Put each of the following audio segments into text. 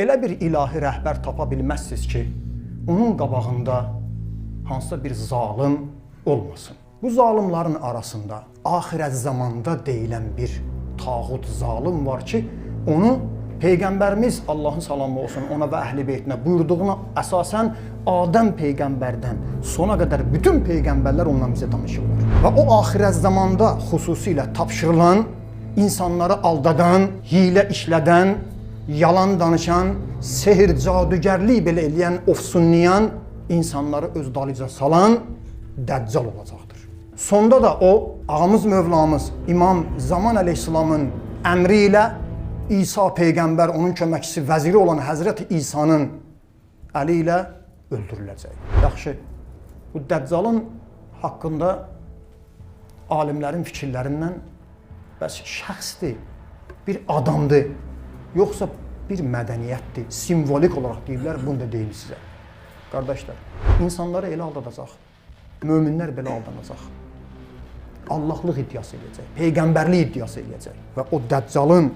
Elə bir ilahi rəhbər tapa bilməzsiniz ki, onun qabağında hansısa bir zalım olmasın. Bu zalimlərin arasında axirət zamanda deyilən bir tağut zalim var ki, onu Peyğəmbərimiz Allahın salamı olsun ona və əhl-i beytinə buyurduğuna əsasən Adəm Peyğəmbərdən sona qədər bütün Peyğəmbərlər ondan bizə danışırlar. Və o axirət zamanda xüsusilə tapşırılan, insanları aldadan, hilə işlədən, yalan danışan, sehir, cadügərlik belə eləyən, ofsunlayan, insanları öz dalıca salan Dəccal olacaqdır. Sonda da o, ağamız Mövlamız İmam Zaman Əleyhisselamın əmri ilə İsa Peyğəmbər, onun köməkçisi, vəziri olan Həzrəti İsa'nın əli ilə öldürüləcək. Yaxşı, bu Dəccalın haqqında alimlərin fikirlərindən bəs şəxsdir, bir adamdır, yoxsa bir mədəniyyətdir, simvolik olaraq deyirlər, bunu da deyim sizə. Qardaşlar, insanları elə aldadacaq, möminlər belə aldanacaq. Allahlıq iddiası eləyəcək, Peyğəmbərlik iddiası eləyəcək və o Dəccalın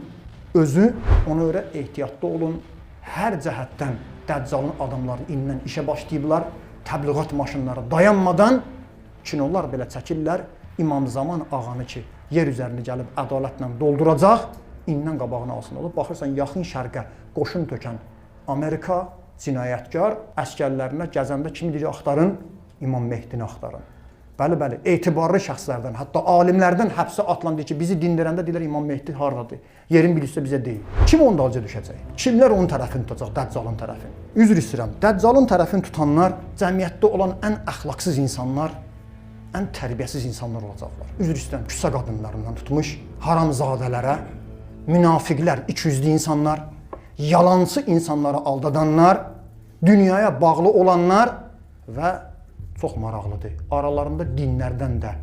özü, ona görə ehtiyatlı olun, hər cəhətdən Dəccalın adamların indən işə başlayıblar, təbliğat maşınları dayanmadan kinolar belə çəkirlər, İmam Zaman ağanı ki, yer üzərini gəlib ədalətlə dolduracaq, indən qabağını alsın olub. Baxırsan, yaxın şərqə qoşun tökən Amerika cinayətkar əskərlərinə gəzəndə kimi deyir, axtarın, İmam Mehdini axtarın. Bəli, bəli, etibarlı şəxslərdən, hətta alimlərdən həbsə atılan deyir ki, bizi dindirəndə deyirlər İmam Mehdi hardadır, yerin bilirsə bizə deyil. Kim onun dalca düşəcək? Kimlər onun tərəfini tutacaq, Dəccalın tərəfini? Üzr istəyirəm, Dəccalın tərəfini tutanlar cəmiyyətdə olan ən əxlaqsız insanlar, ən tərbiyəsiz insanlar olacaqlar. Üzr istəyirəm, küçə qadınlarından tutmuş, haramzadələrə, münafiqlər, ikiyüzlü insanlar, yalancı insanları aldadanlar, dünyaya bağlı olanlar və çox maraqlıdır. Aralarında dinlərdən də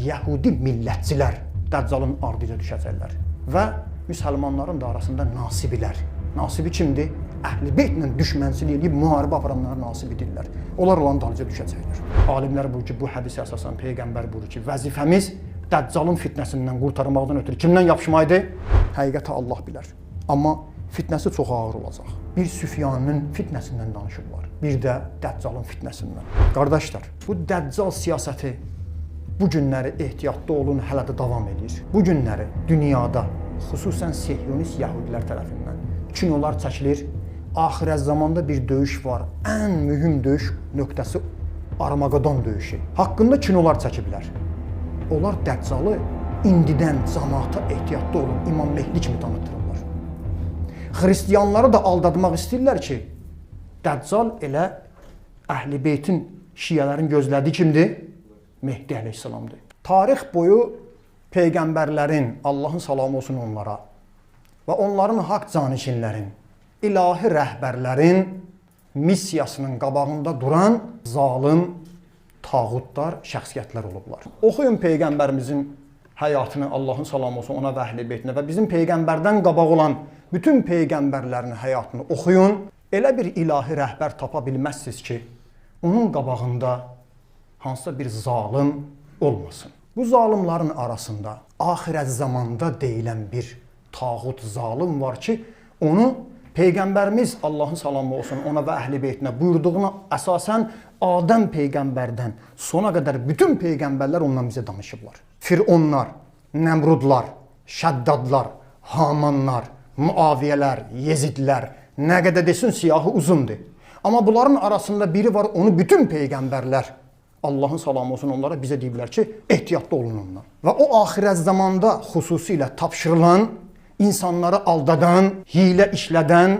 Yəhudi millətçilər Dəccalın ardıca düşəcəklər. Və müsəlmanların da arasında nasibilər. Nasibi kimdir? Əhl-i beytlə düşmənçilik edib müharibə aparanlara nasib edirlər. Onlar olan dalıca düşəcəklər. Alimlər buyurur ki, bu hədisə əsasən Peyğəmbər buyurur ki, vəzifəmiz Dəccalın fitnəsindən qurtarmaqdan ötürü kimdən yapışmaydı? Həqiqəti Allah bilər. Amma fitnəsi çox ağır olacaq. Bir Süfyanın fitnəsindən danışırlar. Bir də Dəccalın fitnəsindən. Qardaşlar, bu Dəccal siyasəti bu günləri ehtiyatlı olun, hələ də davam edir. Bu günləri dünyada, xüsusən Sihyonist Yəhudilər tərəfindən kinolar çəkilir. Axirət zamanda bir döyüş var. Ən mühüm döyüş nöqtəsi Armagedon döyüşü. Haqqında kinolar çəkiblər. Onlar Dəccalı indidən cəmaata ehtiyatlı olun, İmam Mehdi kimi tanıtırlar. Xristiyanları da aldadmaq istəyirlər ki, Dəccal elə Əhl-i Beytin, şiyələrin gözlədiyi kimdir? Mehdi əleyhissalamdır. Tarix boyu Peyğəmbərlərin, Allahın salamı olsun onlara və onların haqq canişinlərin, ilahi rəhbərlərin missiyasının qabağında duran zalim, tağutlar, şəxsiyyətlər olublar. Oxuyun Peyğəmbərimizin həyatını, Allahın salamı olsun ona və Əhl-i Beytinə və bizim Peyğəmbərdən qabaq olan bütün Peyğəmbərlərin həyatını oxuyun. Elə bir ilahi rəhbər tapa bilməzsiniz ki, onun qabağında hansısa bir zalim olmasın. Bu zalimlərin arasında axirət zamanda deyilən bir tağut zalim var ki, onu Peyğəmbərimiz Allahın salamı olsun ona və Əhl-i Beytinə buyurduğuna əsasən Adəm Peyğəmbərdən sona qədər bütün Peyğəmbərlər ondan bizə danışıblar. Fironlar, Nəmrudlar, Şəddadlar, Hamanlar, Muaviyələr, Yezidlər, nə qədər desin siyahı uzundur. Amma bunların arasında biri var, onu bütün Peyğəmbərlər, Allahın salamı olsun onlara bizə deyiblər ki, ehtiyatlı olun ondan. Və o axirət zamanda xüsusilə tapşırılan, insanları aldadan, hilə işlədən,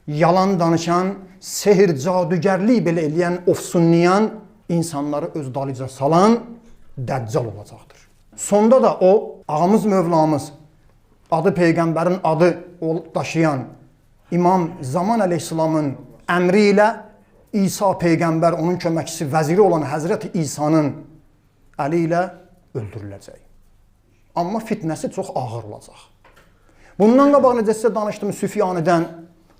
yalan danışan, sehir, cadügərlik belə eləyən, ofsunlayan, insanları öz dalıca salan Dəccal olacaqdır. Sonda da o, ağamız Mövlamız, adı Peyğəmbərin adı daşıyan İmam Zaman Əleyhisselamın əmri ilə İsa Peyğəmbər, onun köməkçisi, vəziri olan Həzrəti İsa'nın əli ilə öldürüləcək. Amma fitnəsi çox ağır olacaq. Bundan qabaq necə sizə danışdım Süfyanidən,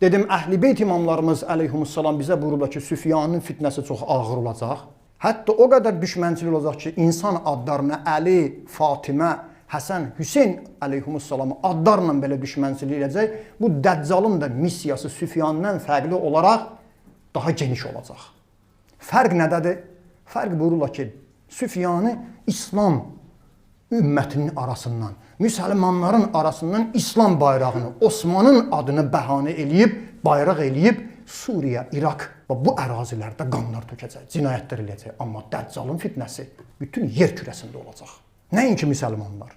dedim Əhl-i Beyt imamlarımız əleyhumussalam bizə buyururlar ki, Süfyanın fitnəsi çox ağır olacaq. Hətta o qədər düşmənçilik olacaq ki, insan adlarına Əli, Fatimə, Həsən, Hüseyn əleyhissalamı adlarla belə düşmənçilik edəcək. Bu Dəccalın da missiyası Süfyandan fərqli olaraq daha geniş olacaq. Fərq nədədir? Fərq buyururlar ki, Süfyanı İslam ümmətinin arasından, müsəlmanların arasından İslam bayrağını, Osmanın adını bəhanə eləyib, bayraq eləyib, Suriya, İraq və bu ərazilərdə qanlar tökəcək, cinayətlər eləyəcək. Amma Dəccalın fitnəsi bütün yer kürəsində olacaq. Nəinki müsəlmanlar,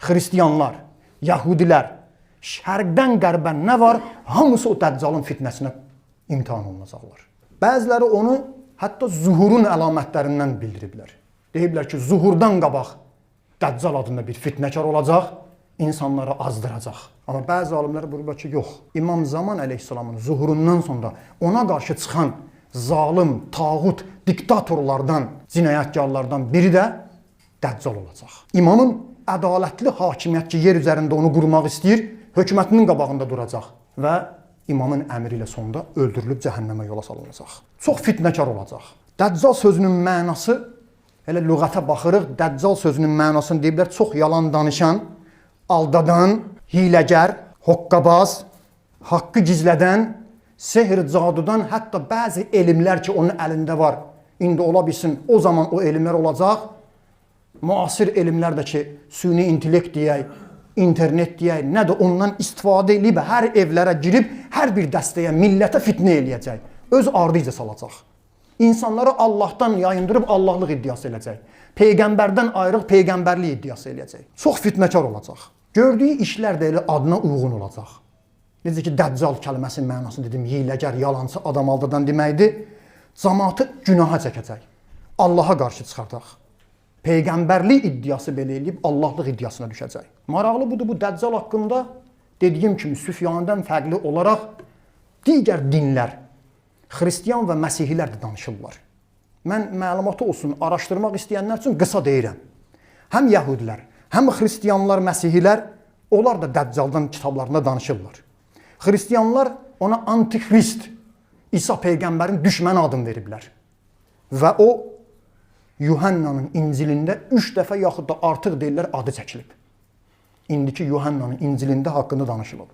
xristiyanlar, yəhudilər, şərqdən qərbə nə var, hamısı o Dəccalın fitnəsinə imtihan olunacaqlar. Bəziləri onu hətta zuhurun əlamətlərindən bildiriblər. Deyiblər ki, zuhurdan qabaq Dəccal adında bir fitnəkar olacaq, insanları azdıracaq. Amma bəzi alimlər buyururlar ki, yox. İmam Zaman əleyhissalamın zuhurundan sonra ona qarşı çıxan zalim, tağut, diktatorlardan, cinayətkarlardan biri də Dəccal olacaq. İmamın ədalətli hakimiyyət ki, yer üzərində onu qurmaq istəyir, hökumətinin qabağında duracaq və imamın əmri ilə sonda öldürülüb cəhənnəmə yola salınacaq. Çox fitnəkar olacaq. Dəccal sözünün mənası, elə lüğətə baxırıq, Dəccal sözünün mənasını deyiblər, çox yalan danışan, aldadan, hiləgər, hoqqabaz, haqqı gizlədən, sehr, cadudan, hətta bəzi elmlər ki, onun əlində var. İndi ola bilsin, o zaman o elmlər olacaq. Müasir elmlər də ki, süni intellekt deyək, internet deyək, nə də ondan istifadə edib, hər evlərə girib, hər bir dəstəyə, millətə fitnə eləyəcək. Öz ardıca salacaq. İnsanları Allahdan yayındırıb Allahlıq iddiası eləyəcək. Peyğəmbərdən ayrıq peyğəmbərlik iddiası eləyəcək. Çox fitnəkar olacaq. Gördüyü işlər də elə adına uyğun olacaq. Necə ki, Dəccal kəlməsinin mənasını dedim, hiləgər, yalancı, adam aldadan deməkdir. Cəmaatı günaha çəkəcək. Allaha qarşı çıxardaq. Peyğəmbərlik iddiası belə eləyib Allahlıq iddiasına düşəcək. Maraqlı budur, bu Dəccal haqqında dediyim kimi Süfyandan fərqli olaraq digər dinlər, xristiyan və məsihilər də danışırlar. Mən məlumatı olsun, araşdırmaq istəyənlər üçün qısa deyirəm. Həm yəhudilər, həm xristiyanlar, məsihilər, onlar da Dəccaldan kitablarında danışırlar. Xristiyanlar ona Antikrist, İsa Peyğəmbərin düşməni adını veriblər. Və o, Yuhannanın İncilində 3 dəfə yaxud da artıq deyirlər adı çəkilib. İndiki Yuhannanın İncilində haqqında danışılıb.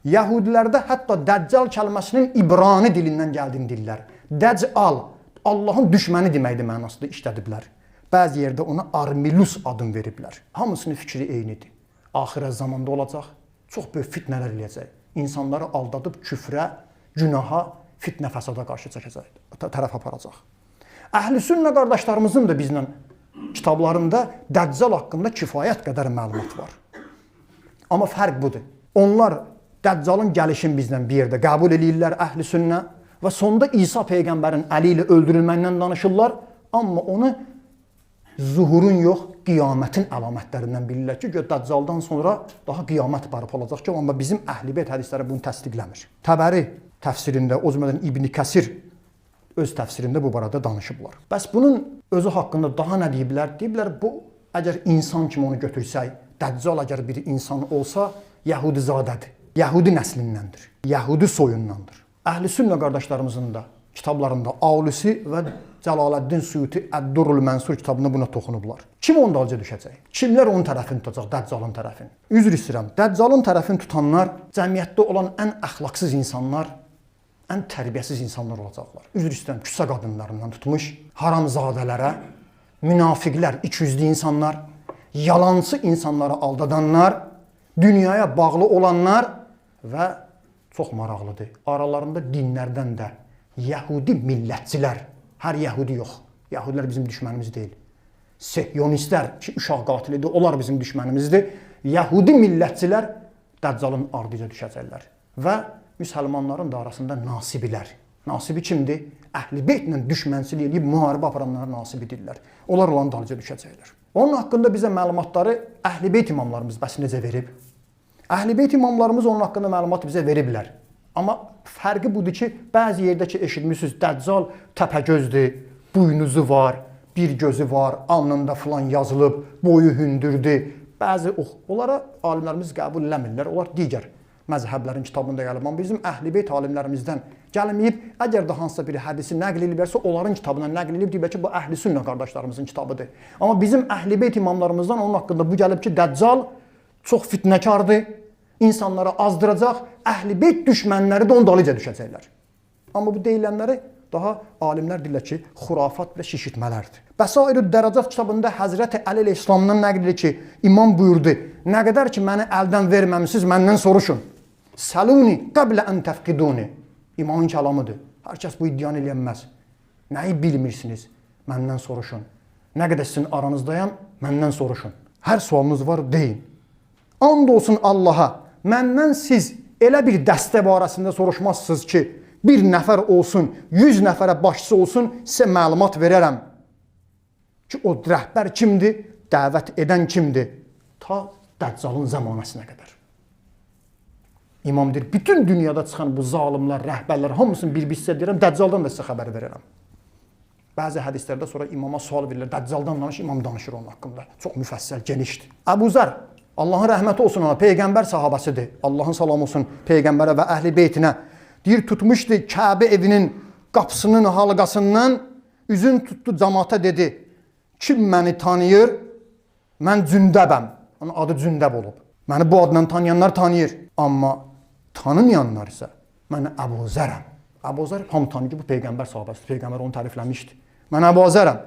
Yahudilərdə hətta Dəccal kəlməsinin İbrani dilindən gəldiyini deyirlər. Dəccal, Allahın düşməni deməkdir mənasında işlədiblər. Bəzi yerdə ona Armilus adını veriblər. Hamısının fikri eynidir. Axirət zamanda olacaq, çox böyük fitnələr eləyəcək. İnsanları aldadıb küfrə, günaha, fitnə fəsada qarşı çəkəcək, tərəf aparacaq. Əhl-i sünnə qardaşlarımızın da bizlə kitablarında Dəccal haqqında kifayət qədər məlumat var. Amma fərq budur. Onlar Dəccalın gəlişini bizdən bir yerdə qəbul edirlər əhl-i sünnə və sonda İsa Peyğəmbərin əli ilə öldürülməyindən danışırlar, amma onu zuhurun yox, qiyamətin əlamətlərindən bilirlər ki, Dəccaldan sonra daha qiyamət barıb olacaq ki, amma bizim Əhl-i Beyt hədisləri bunu təsdiqləmir. Təbəri təfsirində, o cümlədən İbn Kəsir öz təfsirində bu barədə danışıblar. Bəs bunun özü haqqında daha nə deyiblər? Deyiblər, bu əgər insan kimi onu götürsək, Dəccal əgər bir insan olsa, Yəhudizadədir, Yəhudi nəslindəndir, Yəhudi soyundandır. Əhl-i sünnə qardaşlarımızın da kitablarında Alusi və Cəlaləddin Suyuti Əd-Durrul Mənsur kitabında buna toxunublar. Kim onun dalınca düşəcək? Kimlər onun tərəfini tutacaq, Dəccalın tərəfini? Üzr istəyirəm, Dəccalın tərəfini tutanlar cəmiyyətdə olan ən əxlaqsız insanlar, ən tərbiyəsiz insanlar olacaqlar. Üzr istəyirəm, küçə qadınlarından tutmuş, haramzadələrə, münafiqlər, ikiyüzlü insanlar, yalancı insanları aldadanlar, dünyaya bağlı olanlar və çox maraqlıdır, aralarında dinlərdən də Yəhudi millətçilər, hər Yəhudi yox, Yəhudilər bizim düşmənimiz deyil. Sehyonistlər ki, uşaq qatilidir, onlar bizim düşmənimizdir. Yəhudi millətçilər Dəccalın ardıca düşəcəklər. Və müsəlmanların da arasında nasibilər. Nasibi kimdir? Əhl-i Beytlə düşmənçilik edib müharibə aparanlara nasibidirlər. Onlar olan dalınca düşəcəklər. Onun haqqında bizə məlumatları Əhl-i Beyt imamlarımız bəs necə verib? Əhl-i Beyt imamlarımız onun haqqında məlumat bizə veriblər. Amma fərqi budur ki, bəzi yerdəki eşitmişsiniz, Dəccal təpəgözdür, buynuzu var, bir gözü var, alnında filan yazılıb, boyu hündürdür. Bəzi onlara alimlərimiz qəbul eləmirlər, onlar digər məzhəblərin kitabında gəlib. Amma bizim Əhl-i Beyt alimlərimizdən Gəlməyib, əgər də hansısa bir hədisi nəql edilirsə, onların kitabından nəql edib deyib ki, bu Əhl-i Sünnə qardaşlarımızın kitabıdır. Amma bizim Əhl-i Beyt imamlarımızdan onun haqqında bu gəlib ki, Dəccal çox fitnəkardır, insanları azdıracaq, Əhl-i Beyt düşmənləri də onun dalıca düşəcəklər. Amma bu deyilənləri daha alimlər deyirlər ki, xurafat və şişirtmələrdir. Bəsair-i Dərəcat kitabında Həzrəti Əli İslamdan nəql edir ki, imam buyurdu, nə qədər ki, məni əldən verməmisiniz, məndən soruşun. Səluni qəblə ən təfqiduni. İmamın kəlamıdır. Hər kəs bu iddianı eləyənməz. Nəyi bilmirsiniz? Məndən soruşun. Nə qədər sizin aranızdayam, məndən soruşun. Hər sualınız var, deyin. And olsun Allaha, məndən siz elə bir dəstə barəsində soruşmazsınız ki, bir nəfər olsun, 100 nəfərə başçı olsun, sizə məlumat verərəm. Ki, o rəhbər kimdir, dəvət edən kimdir? Ta Dəccalın zamanəsinə qədər. İmam deyir, bütün dünyada çıxan bu zalimlər, rəhbərlər, hamısını bir hissə deyirəm, Dəccaldan da sizə xəbər verərəm. Bəzi hədislərdə sonra imama sual verirlər, Dəccaldan danış, imam danışır onun haqqında. Çox müfəssəl, genişdir. Əbu Zər, Allahın rəhməti olsun ona, Peyğəmbər sahabəsidir. Allahın salamı olsun Peyğəmbərə və Əhl-i Beytinə. Deyir, tutmuşdu Kəbə evinin qapısının halqasından, üzün tutdu cəmaata dedi, kim məni tanıyır? Mən Cündəbəm. Onun adı Cündəb olub. Məni bu adla tanıyanlar tanıyır. Amma tanımayanlar isə mən Əbu Zərəm. Əbu Zər hamı tanıyır ki, bu Peyğəmbər sahabəsidir. Peyğəmbər onu tərifləmişdi. Mən Əbu Zərəm.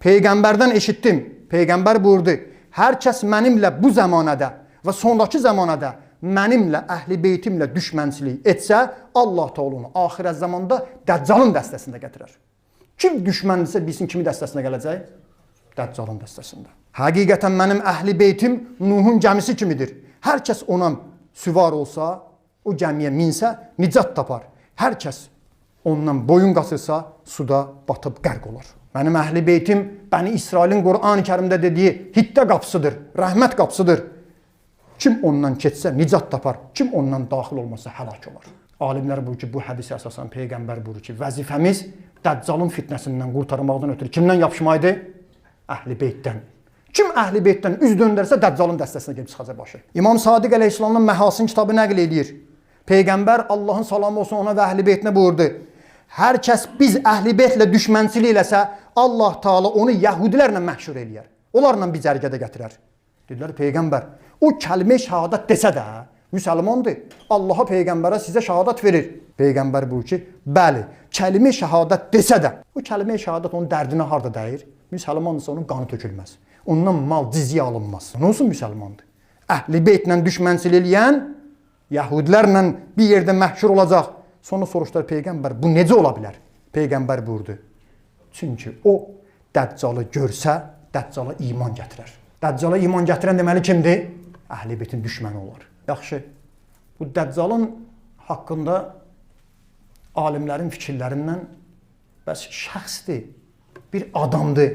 Peyğəmbərdən eşitdim. Peyğəmbər buyurdu, hər kəs mənimlə bu zəmanədə və sonraki zəmanədə mənimlə, Əhl-i Beytimlə düşmənçilik etsə, Allah Teala onu axirət zamanda Dəccalın dəstəsində gətirər. Kim düşməndirsə bilsin kimi dəstəsinə gələcək? Dəccalın dəstəsində. Həqiqətən mənim Əhl-i Beytim Nuhun gəmisi kimidir. Hər kəs ona süvar olsa, o gəmiyə minsə, nicat tapar. Hər kəs ondan boyun qasırsa, suda batıb qərq olar. Mənim Əhl-i Beytim Bəni İsrailin Qur'an-ı Kərimdə dediyi hittə qapısıdır, rəhmət qapısıdır. Kim ondan keçsə, nicat tapar. Kim ondan daxil olmasa, həlak olar. Alimlər buyurur ki, bu hədisi əsasən Peyğəmbər buyurur ki, vəzifəmiz Dəccalın fitnəsindən qurtarmaqdan ötürü kimdən yapışmaydı? Əhl-i Beytdən. Kim Əhl-i Beytdən üz döndərsə, Dəccalın dəstəsinə gedib çıxacaq başı. İmam Sadiq əleyhissalamın Məhasin kitabı nəql edir. Peyğəmbər Allahın salamı olsun ona və Əhl-i Beytinə buyurdu. Hər kəs biz Əhl-i Beytlə düşmənçilik eləsə, Allah Teala onu Yəhudilərlə məhşur eləyər. Onlarla bir cərgədə gətirər. Dedilər, Peyğəmbər, o kəlmə-i şəhadət desə də, müsəlmandır. Allaha Peyğəmbərə sizə şəhadət verir. Peyğəmbər buyurur ki, bəli, kəlmə-i şəhadət desə də, o kəlmə-i şəhadət onun dərdinə harda dəyir? Müsəlmandırsa onun qanı tökülməz. Ondan mal cizyə alınmaz. Nə olsun müsəlmandır? Əhl-i Beytlə düşmənçilik eləyən Yəhudilərlə bir yerdə məhşur olacaq. Sonra soruşdular, Peyğəmbər, bu necə ola bilər? Peyğəmbər buyurdu. Çünki o Dəccalı görsə, Dəccala iman gətirər. Dəccala iman gətirən deməli kimdir? Əhl-i Beytin düşməni olar. Yaxşı, bu Dəccalın haqqında alimlərin fikirlərindən bəs şəxsdir, bir adamdır,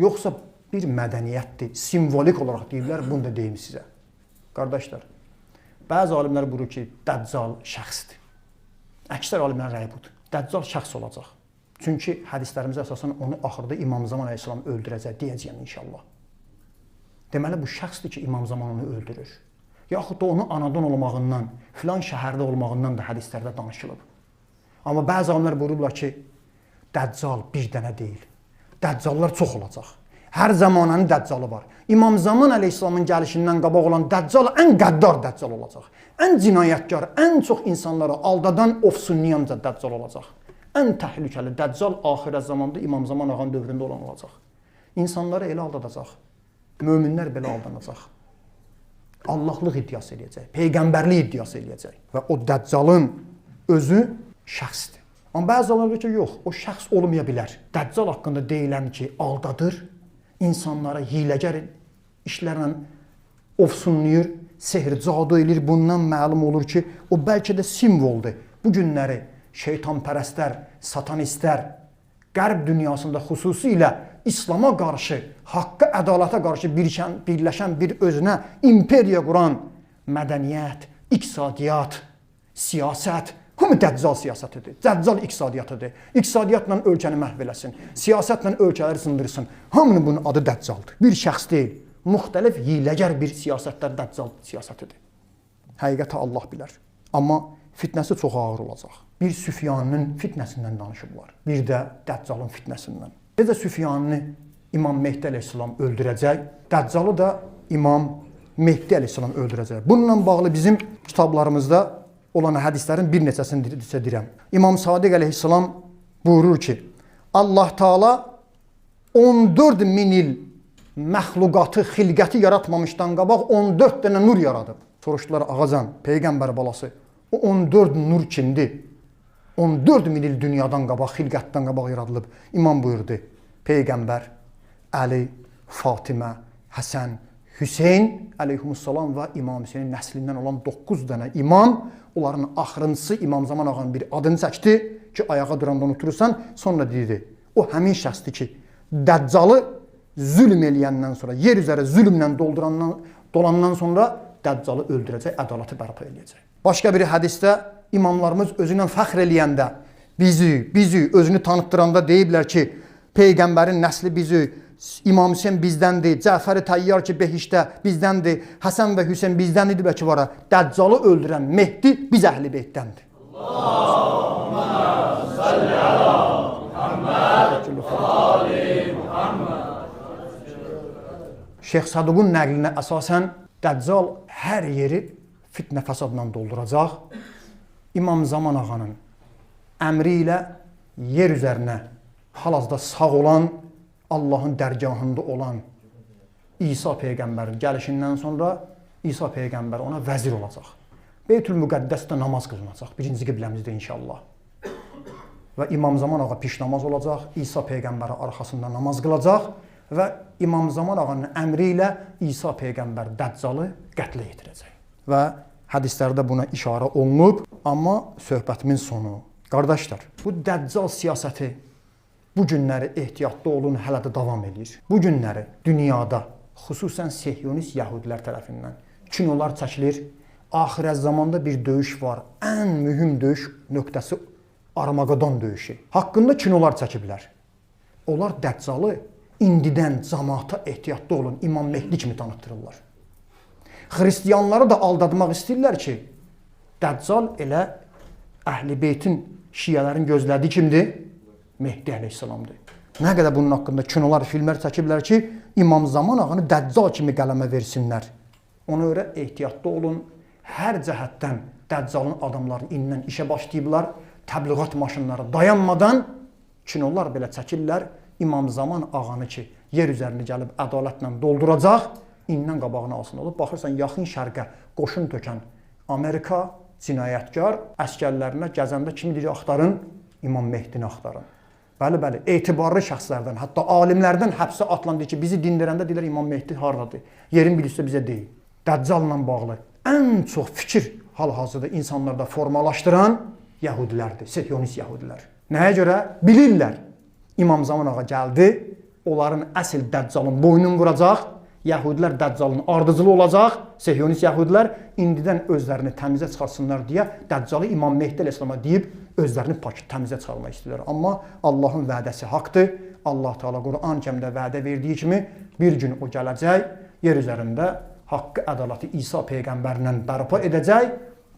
yoxsa bir mədəniyyətdir, simvolik olaraq deyirlər, bunu da deyim sizə. Qardaşlar, bəzi alimlər buyurur ki, Dəccal şəxsdir. Əksər alimlərin rəyi budur. Dəccal şəxs olacaq. Çünki hədislərimizə əsasən onu axırda İmam Zaman əleyhissalam öldürəcək, deyəcəyəm inşallah. Deməli, bu şəxsdir ki, İmam Zaman onu öldürür. Yaxud da onu anadan olmağından, filan şəhərdə olmağından da hədislərdə danışılıb. Amma bəzi alimlər buyururlar ki, Dəccal bir dənə deyil. Dəccallar çox olacaq. Hər zamanənin Dəccalı var. İmam Zaman əleyhissalamın gəlişindən qabaq olan Dəccal ən qəddar Dəccal olacaq. Ən cinayətkar, ən çox insanları aldadan ofsunniyanca Dəccal olacaq. Ən təhlükəli Dəccal axirət zamanda İmam Zaman ağanın dövründə olan olacaq. İnsanları elə aldadacaq. Möminlər belə aldanacaq. Allahlıq iddiası eləyəcək. Peyğəmbərlik iddiası eləyəcək. Və o Dəccalın özü şəxsdir. Amma bəzi zamanlar ki, yox, o şəxs olmaya bilər. Dəccal haqqında deyilən ki, aldadır, insanlara hiləgər işlərlə ofsunlayır, sehr, cadu edir. Bundan məlum olur ki, o bəlkə də simvoldur. Bu günləri şeytanpərəstlər, satanistlər, qərb dünyasında xüsusilə İslama qarşı, haqqa, ədalətə qarşı birləşən bir özünə imperiya quran mədəniyyət, iqtisadiyyat, siyasət, hamı Dəccal siyasətidir. Dəccal iqtisadiyyatıdır. İqtisadiyyatla ölkəni məhv eləsin. Siyasətlə ölkələri sındırsın. Hamının bunun adı Dəccaldır. Bir şəxs deyil. Müxtəlif hiləgər bir siyasətlər Dəccal siyasətidir. Həqiqətə Allah bilər. Amma fitnəsi çox ağır olacaq. Bir Süfyanın fitnəsindən danışıblar. Bir də Dəccalın fitnəsindən. Necə Süfyanını İmam Mehdi əleyhissalam öldürəcək, Dəccalı da İmam Mehdi əleyhissalam öldürəcək. Bununla bağlı bizim kitablarımızda olan hədislərin bir neçəsini deyirəm. İmam Sadiq əleyhissalam buyurur ki, Allah Taala 14 min il məxluqatı, xilqəti yaratmamışdan qabaq 14 dənə nur yaradıb. Soruşdular, ağacan, Peyğəmbər balası, o 14 nur kimdir? 14 min il dünyadan qabaq, xilqətdən qabaq yaradılıb. İmam buyurdu, Peyğəmbər, Əli, Fatimə, Həsən, Hüseyn əleyhissalam və İmam Hüseynin nəslindən olan 9 dənə imam, onların axırıncısı İmam Zaman ağanın bir adını çəkdi ki, ayağa duranda unutursan, sonra deyirdi. O həmin şəxsdir ki, Dəccalı zülm eləyəndən sonra, yer üzəri zülmlə dolandan sonra Dəccalı öldürəcək, ədaləti bərpa eləyəcək. Başqa bir hədisdə imamlarımız özünə fəxr eləyəndə, bizi özünü tanıtdıranda deyiblər ki, Peyğəmbərin nəsli bizi, İmam Hüseyin bizdəndir, Cəfəri Təyyar ki, Behişdə bizdəndir, Həsən və Hüseyin bizdəndir ki, var. Dəccalı öldürən Mehdi biz Əhl-i Beytdəndir. Allahümmə salli ala Şeyx Saduqun nəqlinə əsasən Dəccal hər yeri fitnə fəsadla dolduracaq. İmam Zaman ağanın əmri ilə yer üzərinə hal-hazırda sağ olan, Allahın dərgahında olan İsa Peyğəmbərin gəlişindən sonra İsa Peyğəmbər ona vəzir olacaq. Beytül-Müqəddəsdə namaz qılınacaq, birinci qibləmizdə inşallah. Və İmam Zaman ağa piş namaz olacaq, İsa Peyğəmbərin arxasında namaz qılacaq və İmam Zaman ağanın əmri ilə İsa Peyğəmbər Dəccalı qətlə yetirəcək. Və hədislərdə buna işarə olunub, amma söhbətimin sonu. Qardaşlar, bu Dəccal siyasəti bu günləri ehtiyatlı olun, hələ də davam edir. Bu günləri dünyada, xüsusən Sihyonist yəhudilər tərəfindən kinolar çəkilir. Axirət zamanda bir döyüş var. Ən mühüm döyüş nöqtəsi Armagedon döyüşü. Haqqında kinolar çəkiblər. Onlar Dəccalı indidən cəmaata ehtiyatlı olun, İmam Mehdi kimi tanıtdırırlar. Xristiyanları da aldadmaq istəyirlər ki, Dəccal elə Əhl-i Beytin, şiyələrin gözlədiyi kimdir? Mehdi əleyhissalamdır. Nə qədər bunun haqqında kinolar, filmlər çəkiblər ki, İmam Zaman ağanı Dəccal kimi qələmə versinlər. Ona görə ehtiyatlı olun. Hər cəhətdən Dəccalın adamları indən işə başlayıblar. Təbliğat maşınları dayanmadan kinolar belə çəkirlər. İmam Zaman ağanı ki, yer üzərini gəlib ədalətlə dolduracaq, indən qabağını alsın olub. Baxırsan, yaxın şərqə qoşun tökən Amerika cinayətkar əskərlərinə gəzəndə kimi deyir, axtarın? İmam Mehdini axtarın. Bəli, etibarlı şəxslərdən, hətta alimlərdən həbsə atılan deyir ki, bizi dindirəndə deyirlər, İmam Mehdi haradadır? Yerin bilirsə bizə deyil. Dəccalla bağlı ən çox fikir hal-hazırda insanlarda formalaşdıran Yahudilərdir, Sihyonist Yahudilər. Nəyə görə? Bilirlər. İmam Zaman ağa gəldi, onların əsl Dəccalın boynunu vuracaq, Yahudilər Dəccalın ardıcılı olacaq, Sihyonist Yahudilər indidən özlərini təmizə çıxarsınlar deyə Dəccalı İmam Mehdi əleyhissalama deyib özlərini pak təmizə çıxarmaq istəyirlər. Amma Allahın vədəsi haqdır. Allah Teala Quran-Kərimdə vədə verdiyi kimi bir gün o gələcək, yer üzərində haqqı ədaləti İsa Peyğəmbərlə bərpa edəcək,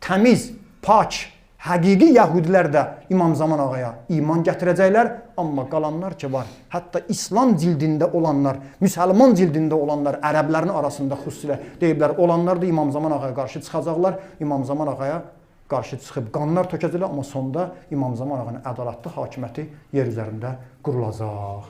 təmiz, pak, həqiqi Yahudilər də İmam Zaman ağaya iman gətirəcəklər, amma qalanlar ki var, hətta İslam cildində olanlar, müsəlman cildində olanlar, ərəblərin arasında xüsusilə deyiblər, olanlar da İmam Zaman ağaya qarşı çıxacaqlar, İmam Zaman ağaya qarşı çıxıb qanlar tökəcəklər, amma sonda İmam Zaman ağanın ədalətli hakimiyyəti yer üzərində qurulacaq.